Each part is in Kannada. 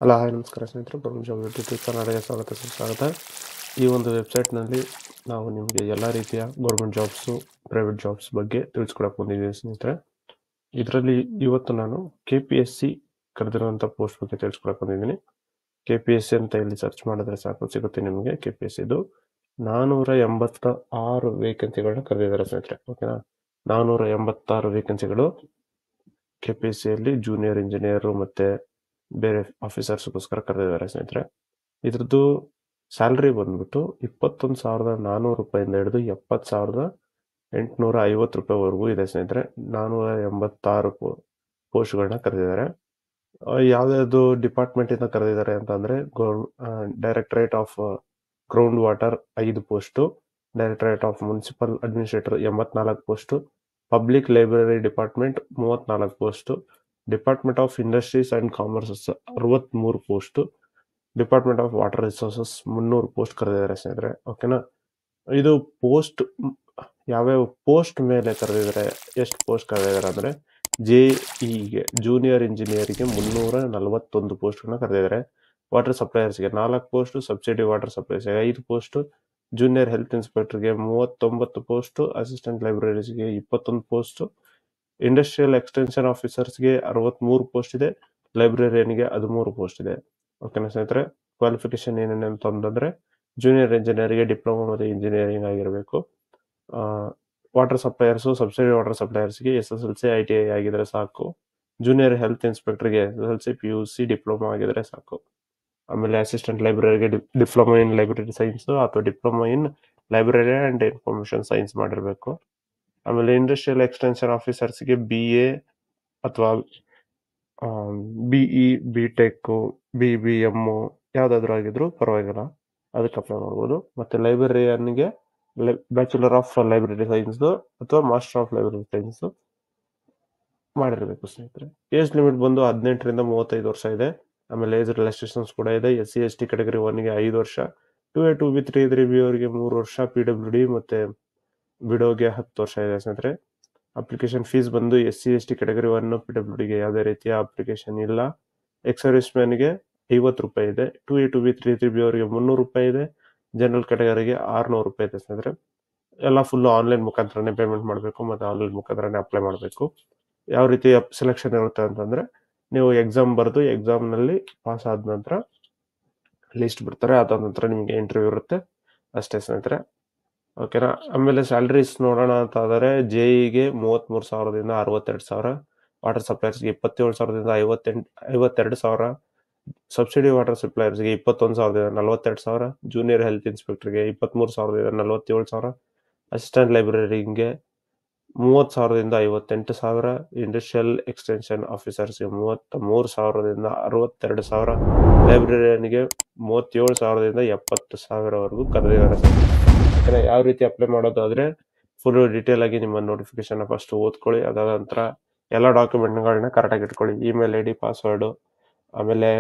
ಹಲೋ ಹಾಯ್ ನಮಸ್ಕಾರ ಸ್ನೇಹಿತರೆ, ಗೌರ್ಮೆಂಟ್ ಜಾಬ್ ಯೂಟ್ಯೂಬ್ ಚಾನಲ್ಗೆ ಸುಸ್ವಾಗತ. ಈ ಒಂದು ವೆಬ್ಸೈಟ್ನಲ್ಲಿ ನಾವು ನಿಮಗೆ ಎಲ್ಲ ರೀತಿಯ ಗೌರ್ಮೆಂಟ್ ಜಾಬ್ಸು, ಪ್ರೈವೇಟ್ ಜಾಬ್ಸ್ ಬಗ್ಗೆ ತಿಳಿಸ್ಕೊಡಕ್ಕೆ ಬಂದಿದ್ದೀವಿ ಸ್ನೇಹಿತರೆ. ಇದರಲ್ಲಿ ಇವತ್ತು ನಾನು KPSC ಕರೆದಿರುವಂಥ ಪೋಸ್ಟ್ ಬಗ್ಗೆ ತಿಳಿಸ್ಕೊಡಕ್ಕೆ ಬಂದಿದ್ದೀನಿ. KPSC ಅಂತ ಇಲ್ಲಿ ಸರ್ಚ್ ಮಾಡಿದ್ರೆ ಸಾಕು, ಸಿಗುತ್ತೆ ನಿಮಗೆ. KPSCದು 486 ವೇಕೆನ್ಸಿಗಳನ್ನ ಕರೆದಿದ್ದಾರೆ ಸ್ನೇಹಿತರೆ. ಓಕೆನಾ, 486 ವೇಕೆನ್ಸಿಗಳು KPSCಯಲ್ಲಿ ಜೂನಿಯರ್ ಇಂಜಿನಿಯರು ಮತ್ತು ಬೇರೆ ಆಫೀಸರ್ಸ್ಗೋಸ್ಕರ ಕರೆದಿದ್ದಾರೆ ಸ್ನೇಹಿತರೆ. ಇದ್ರದ್ದು ಸ್ಯಾಲ್ರಿ ಬಂದ್ಬಿಟ್ಟು 21,400 ರೂಪಾಯಿಂದ ಹಿಡಿದು 70,850 ರೂಪಾಯಿವರೆಗೂ ಇದೆ ಸ್ನೇಹಿತರೆ. 486 ಪೋಸ್ಟ್ಗಳನ್ನ ಕರೆದಿದ್ದಾರೆ. ಯಾವ್ಯಾವುದು ಡಿಪಾರ್ಟ್ಮೆಂಟಿಂದ ಕರೆದಿದ್ದಾರೆ ಅಂತಂದರೆ, directorate of ground water 5 post, directorate of municipal administrator 84 post, public library department 34 post, department of industries and commerces 63 post, department of water resources 300 post ಕರೆದಿದ್ದಾರೆ ಸ್ನೇಹಿತರೆ. ಓಕೆನಾ, ಇದು ಪೋಸ್ಟ್ ಯಾವ್ಯಾವ ಪೋಸ್ಟ್ ಮೇಲೆ ಕರೆದಿದ್ದಾರೆ, ಎಷ್ಟು ಪೋಸ್ಟ್ ಕರೆದಿದ್ದಾರೆ ಅಂದರೆ, JEಗೆ ಜೂನಿಯರ್ ಇಂಜಿನಿಯರಿಗೆ 341 ಪೋಸ್ಟ್ಗಳನ್ನ ಕರೆದಿದ್ದಾರೆ. ವಾಟರ್ ಸಪ್ಲೈಯರ್ಸ್ಗೆ 4 ಪೋಸ್ಟು, ಸಬ್ಸಿಡಿ ವಾಟರ್ ಸಪ್ಲೈಯರ್ಸ್ಗೆ 5 ಪೋಸ್ಟು, ಜೂನಿಯರ್ ಹೆಲ್ತ್ ಇನ್ಸ್ಪೆಕ್ಟರ್ಗೆ 39 ಪೋಸ್ಟು, ಅಸಿಸ್ಟೆಂಟ್ ಲೈಬ್ರರೀಸ್ಗೆ 21 ಪೋಸ್ಟು, ಇಂಡಸ್ಟ್ರಿಯಲ್ ಎಕ್ಸ್ಟೆನ್ಷನ್ ಆಫೀಸರ್ಸ್ಗೆ 63 ಪೋಸ್ಟ್ ಇದೆ, ಲೈಬ್ರರಿಯನ್ಗೆ 13 ಪೋಸ್ಟ್ ಇದೆ. ಓಕೆನಾ ಸ್ನೇಹಿತರೆ, ಕ್ವಾಲಿಫಿಕೇಶನ್ ಏನೇನು ಅಂತಂದರೆ, ಜೂನಿಯರ್ ಇಂಜಿನಿಯರ್ಗೆ ಡಿಪ್ಲೊಮಾ ಮತ್ತು ಇಂಜಿನಿಯರಿಂಗ್ ಆಗಿರಬೇಕು. ವಾಟರ್ ಸಪ್ಲೈಯರ್ಸು, ಸಬ್ಸಿಡಿ ವಾಟರ್ ಸಪ್ಲೈಯರ್ಸ್ಗೆ SSLC ITI ಆಗಿದ್ರೆ ಸಾಕು. ಜೂನಿಯರ್ ಹೆಲ್ತ್ ಇನ್ಸ್ಪೆಕ್ಟರ್ಗೆ SSLC PUC ಡಿಪ್ಲೊಮಾ ಆಗಿದ್ರೆ ಸಾಕು. ಆಮೇಲೆ ಅಸಿಸ್ಟೆಂಟ್ ಲೈಬ್ರರಿಗೆ ಡಿಪ್ಲೊಮಾ ಇನ್ ಲೈಬ್ರರಿ ಸೈನ್ಸು ಅಥವಾ diploma in library and information science ಮಾಡಿರಬೇಕು. ಆಮೇಲೆ ಇಂಡಸ್ಟ್ರಿಯಲ್ ಎಕ್ಸ್ಟೆನ್ಷನ್ ಆಫೀಸರ್ಸ್ಗೆ BA ಅಥವಾ BE, BTech, BBM ಯಾವುದಾದ್ರೂ ಆಗಿದ್ರು ಪರವಾಗಿಲ್ಲ, ಅದಕ್ಕೆ ಅಪ್ಲೈ ಮಾಡ್ಬೋದು. ಮತ್ತು ಲೈಬ್ರರಿಯನ್ಗೆ ಬ್ಯಾಚುಲರ್ ಆಫ್ ಲೈಬ್ರರಿ ಸೈನ್ಸು ಅಥವಾ ಮಾಸ್ಟರ್ ಆಫ್ ಲೈಬ್ರರಿ ಸೈನ್ಸು ಮಾಡಿರಬೇಕು ಸ್ನೇಹಿತರೆ. ಏಜ್ ಲಿಮಿಟ್ ಬಂದು 18ರಿಂದ 35 ವರ್ಷ ಇದೆ. ಆಮೇಲೆ ಏಜ್ ರಿಲ್ಯಾಕ್ಸೇಷನ್ಸ್ ಕೂಡ ಇದೆ. SC ST ಕ್ಯಾಟಗರಿ 1ಗೆ 5 ವರ್ಷ, 2A 2B 3A 3B ಅವರಿಗೆ 3 ವರ್ಷ, PWD ಮತ್ತು ವಿಡೋಗೆ 10 ವರ್ಷ ಇದೆ ಸ್ನೇಹಿತರೆ. ಅಪ್ಲಿಕೇಶನ್ ಫೀಸ್ ಬಂದು SC ST ಕ್ಯಾಟಗರಿ 1 PWDಗೆ ಯಾವುದೇ ರೀತಿಯ ಅಪ್ಲಿಕೇಶನ್ ಇಲ್ಲ. ಎಕ್ಸ್ ಸರ್ವಿಸ್ ಮ್ಯಾನ್ಗೆ 50 ರೂಪಾಯಿ ಇದೆ, 2A 2B 3A 3B ಅವರಿಗೆ 300 ರೂಪಾಯಿ ಇದೆ, ಜನರಲ್ ಕ್ಯಾಟಗರಿಗೆ 600 ರೂಪಾಯಿ ಇದೆ ಸ್ನೇಹಿತರೆ. ಎಲ್ಲ ಫುಲ್ಲು ಆನ್ಲೈನ್ ಮುಖಾಂತರನೇ ಪೇಮೆಂಟ್ ಮಾಡಬೇಕು ಮತ್ತು ಆನ್ಲೈನ್ ಮುಖಾಂತರನೇ ಅಪ್ಲೈ ಮಾಡಬೇಕು. ಯಾವ ರೀತಿ ಸೆಲೆಕ್ಷನ್ ಇರುತ್ತೆ ಅಂತಂದರೆ, ನೀವು ಎಕ್ಸಾಮ್ ಬರೆದು ಎಕ್ಸಾಮ್ನಲ್ಲಿ ಪಾಸ್ ಆದ ನಂತರ ಲಿಸ್ಟ್ ಬಿಡ್ತಾರೆ, ಅದಾದ ನಂತರ ನಿಮಗೆ ಇಂಟರ್ವ್ಯೂ ಇರುತ್ತೆ, ಅಷ್ಟೇ ಸ್ನೇಹಿತರೆ. ಓಕೆನಾ, ಆಮೇಲೆ ಸ್ಯಾಲ್ರೀಸ್ ನೋಡೋಣ ಅಂತಾದರೆ, JEಗೆ 33,000ದಿಂದ 62,000, ವಾಟರ್ ಸಪ್ಲೈಯರ್ಸ್ಗೆ 27,000ದಿಂದ 52,000, ಸಬ್ಸಿಡಿ ವಾಟರ್ ಸಪ್ಲೈಯರ್ಸ್ಗೆ 21,000ದಿಂದ 42,000, ಜೂನಿಯರ್ ಹೆಲ್ತ್ ಇನ್ಸ್ಪೆಕ್ಟರ್ಗೆ 23,000ದಿಂದ 47,000, ಅಸಿಸ್ಟೆಂಟ್ ಲೈಬ್ರರಿಗೆ 30,000ದಿಂದ 58,000, ಇಂಡಸ್ಟ್ರಿಯಲ್ ಎಕ್ಸ್ಟೆನ್ಷನ್ ಆಫೀಸರ್ಸ್ಗೆ 33,000ದಿಂದ 62,000, ಲೈಬ್ರರಿಯನ್ಗೆ 37,000ದಿಂದ 70,000ವರೆಗೂ ಕರೆದಿದ್ದಾರೆ. ಓಕೆನಾ, ಯಾವ ರೀತಿ ಅಪ್ಲೈ ಮಾಡೋದಾದರೆ, ಫುಲ್ ಡೀಟೇಲ್ ಆಗಿ ನಿಮ್ಮ ನೋಟಿಫಿಕೇಶನ್ ಫಸ್ಟ್ ಓದ್ಕೊಳ್ಳಿ. ಅದಾದ ನಂತರ ಎಲ್ಲ ಡಾಕ್ಯುಮೆಂಟ್ಗಳನ್ನ ಕರೆಕ್ಟಾಗಿ ಇಟ್ಕೊಳ್ಳಿ. ಇಮೇಲ್ ID, ಪಾಸ್ವರ್ಡು, ಆಮೇಲೆ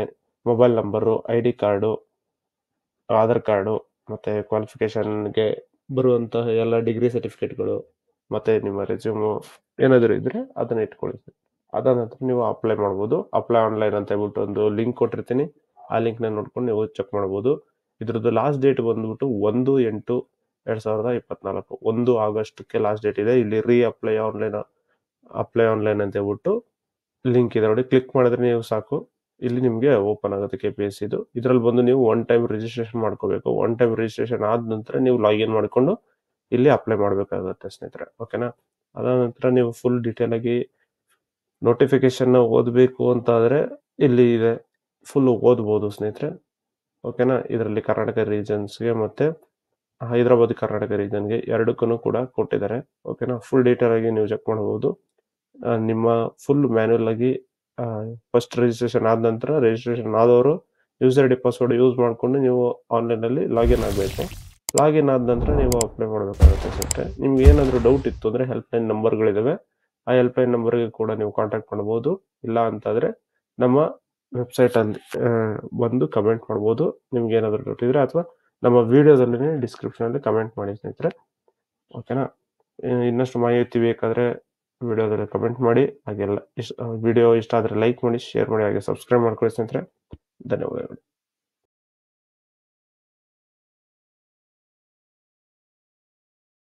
mobile number, ID card, Aadhaar card, ಮತ್ತು ಕ್ವಾಲಿಫಿಕೇಷನ್ಗೆ ಬರುವಂತಹ ಎಲ್ಲ ಡಿಗ್ರಿ ಸರ್ಟಿಫಿಕೇಟ್ಗಳು ಮತ್ತು ನಿಮ್ಮ ರೆಸ್ಯೂಮು ಏನಾದರೂ ಇದ್ದರೆ ಅದನ್ನು ಇಟ್ಕೊಳ್ಳಿ. ಅದಾದ ನಂತರ ನೀವು ಅಪ್ಲೈ ಮಾಡ್ಬೋದು. ಅಪ್ಲೈ ಆನ್ಲೈನ್ ಅಂತ ಹೇಳ್ಬಿಟ್ಟು ಒಂದು ಲಿಂಕ್ ಕೊಟ್ಟಿರ್ತೀನಿ, ಆ ಲಿಂಕ್ನ ನೋಡ್ಕೊಂಡು ನೀವು ಚೆಕ್ ಮಾಡ್ಬೋದು. ಇದ್ರದ್ದು ಲಾಸ್ಟ್ ಡೇಟ್ ಬಂದ್ಬಿಟ್ಟು 1/8/2024, 1 ಆಗಸ್ಟ್ಗೆ ಲಾಸ್ಟ್ ಡೇಟ್ ಇದೆ. ಇಲ್ಲಿ ಅಪ್ಲೈ ಆನ್ಲೈನ್ ಅಂತ ಹೇಳ್ಬಿಟ್ಟು ಲಿಂಕ್ ಇದೆ ನೋಡಿ, ಕ್ಲಿಕ್ ಮಾಡಿದ್ರೆ ನೀವು ಸಾಕು, ಇಲ್ಲಿ ನಿಮಗೆ ಓಪನ್ ಆಗುತ್ತೆ KPSCದು. ಇದರಲ್ಲಿ ಬಂದು ನೀವು 1 ಟೈಮ್ ರಿಜಿಸ್ಟ್ರೇಷನ್ ಮಾಡ್ಕೋಬೇಕು. 1 ಟೈಮ್ ರಿಜಿಸ್ಟ್ರೇಷನ್ ಆದ ನಂತರ ನೀವು ಲಾಗಿನ್ ಮಾಡಿಕೊಂಡು ಇಲ್ಲಿ ಅಪ್ಲೈ ಮಾಡಬೇಕಾಗುತ್ತೆ ಸ್ನೇಹಿತರೆ. ಓಕೆನಾ, ಅದಾದ ನಂತರ ನೀವು ಫುಲ್ ಡೀಟೇಲ್ ಆಗಿ ನೋಟಿಫಿಕೇಶನ್ ಓದಬೇಕು ಅಂತಾದರೆ ಇಲ್ಲಿ ಇದೆ, ಫುಲ್ ಓದ್ಬೋದು ಸ್ನೇಹಿತರೆ. ಓಕೆನಾ, ಇದರಲ್ಲಿ ಕರ್ನಾಟಕ ರೀಜನ್ಸ್ಗೆ ಮತ್ತು ಹೈದರಾಬಾದ್ ಕರ್ನಾಟಕ ರೀಜನ್ಗೆ ಎರಡಕ್ಕೂ ಕೂಡ ಕೊಟ್ಟಿದ್ದಾರೆ. ಓಕೆನಾ, ಫುಲ್ ಡೀಟೇಲ್ ಆಗಿ ನೀವು ಚೆಕ್ ಮಾಡ್ಬೋದು. ನಿಮ್ಮ ಫುಲ್ ಮ್ಯಾನ್ಯಲ್ ಆಗಿ ಫಸ್ಟ್ ರಿಜಿಸ್ಟ್ರೇಷನ್ ಆದ ನಂತರ, ರಿಜಿಸ್ಟ್ರೇಷನ್ ಆದವರು ಯೂಸರ್ ID ಪಾಸ್ವರ್ಡ್ ಯೂಸ್ ಮಾಡಿಕೊಂಡು ನೀವು ಆನ್ಲೈನಲ್ಲಿ ಲಾಗಿನ್ ಆಗಬೇಕು. ಲಾಗಿನ್ ಆದ ನಂತರ ನೀವು ಅಪ್ಲೈ ಮಾಡಬೇಕಾಗುತ್ತೆ ಸ್ನೇಹಿತರೆ. ನಿಮ್ಗೆ ಏನಾದರೂ ಡೌಟ್ ಇತ್ತು ಅಂದರೆ ಹೆಲ್ಪ್ಲೈನ್ ನಂಬರ್ಗಳಿದ್ದಾವೆ, ಆ ಹೆಲ್ಪ್ಲೈನ್ ನಂಬರ್ಗೆ ಕೂಡ ನೀವು ಕಾಂಟ್ಯಾಕ್ಟ್ ಮಾಡ್ಬೋದು. ಇಲ್ಲ ಅಂತಾದರೆ ನಮ್ಮ ವೆಬ್ಸೈಟಲ್ಲಿ ಬಂದು ಕಮೆಂಟ್ ಮಾಡ್ಬೋದು. ನಿಮ್ಗೆ ಏನಾದರೂ ಡೌಟ್ ಇದ್ದರೆ, ಅಥವಾ ನಮ್ಮ ವಿಡಿಯೋದಲ್ಲಿ ಡಿಸ್ಕ್ರಿಪ್ಷನಲ್ಲಿ ಕಮೆಂಟ್ ಮಾಡಿ ಸ್ನೇಹಿತರೆ. ಓಕೆನಾ, ಇನ್ನಷ್ಟು ಮಾಹಿತಿ ಬೇಕಾದರೆ ವಿಡಿಯೋದಲ್ಲಿ ಕಮೆಂಟ್ ಮಾಡಿ. ಹಾಗೆಲ್ಲ ವಿಡಿಯೋ ಇಷ್ಟ ಆದರೆ ಲೈಕ್ ಮಾಡಿ, ಶೇರ್ ಮಾಡಿ, ಹಾಗೆ ಸಬ್ಸ್ಕ್ರೈಬ್ ಮಾಡ್ಕೊಳ್ಳಿ ಸ್ನೇಹಿತರೆ. ಧನ್ಯವಾದಗಳು.